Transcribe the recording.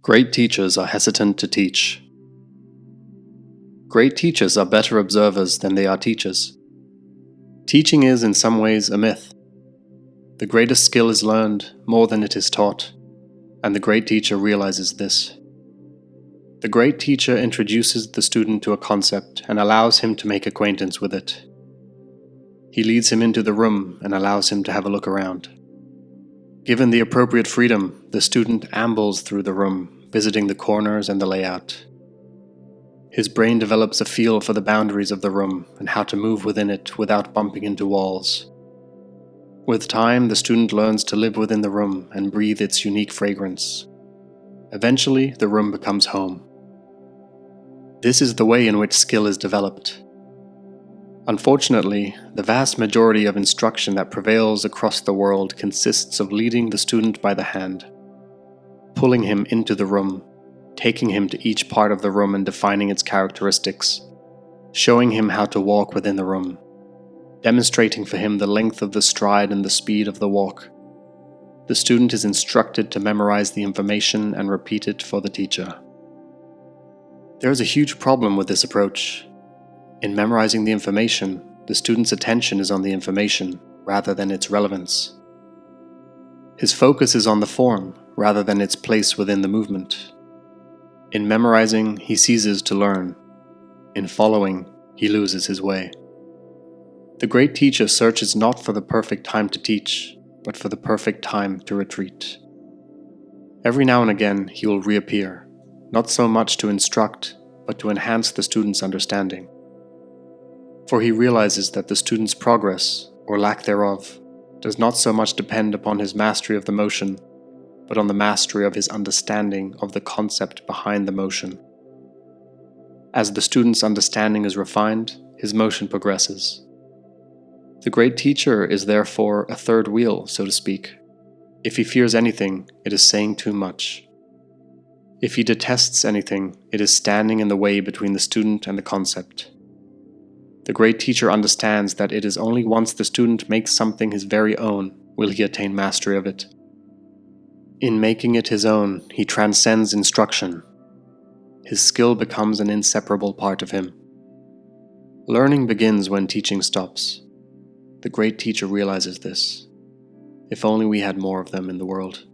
Great teachers are hesitant to teach. Great teachers are better observers than they are teachers. Teaching is, in some ways, a myth. The greatest skill is learned more than it is taught, and the great teacher realizes this. The great teacher introduces the student to a concept and allows him to make acquaintance with it. He leads him into the room and allows him to have a look around. Given the appropriate freedom, the student ambles through the room, visiting the corners and the layout. His brain develops a feel for the boundaries of the room and how to move within it without bumping into walls. With time, the student learns to live within the room and breathe its unique fragrance. Eventually, the room becomes home. This is the way in which skill is developed. Unfortunately, the vast majority of instruction that prevails across the world consists of leading the student by the hand, pulling him into the room, taking him to each part of the room and defining its characteristics, showing him how to walk within the room, demonstrating for him the length of the stride and the speed of the walk. The student is instructed to memorize the information and repeat it for the teacher. There is a huge problem with this approach. In memorizing the information, the student's attention is on the information rather than its relevance. His focus is on the form rather than its place within the movement. In memorizing, he ceases to learn. In following, he loses his way. The great teacher searches not for the perfect time to teach, but for the perfect time to retreat. Every now and again, he will reappear, not so much to instruct, but to enhance the student's understanding. For he realizes that the student's progress, or lack thereof, does not so much depend upon his mastery of the motion, but on the mastery of his understanding of the concept behind the motion. As the student's understanding is refined, his motion progresses. The great teacher is therefore a third wheel, so to speak. If he fears anything, it is saying too much. If he detests anything, it is standing in the way between the student and the concept. The great teacher understands that it is only once the student makes something his very own will he attain mastery of it. In making it his own, he transcends instruction. His skill becomes an inseparable part of him. Learning begins when teaching stops. The great teacher realizes this. If only we had more of them in the world.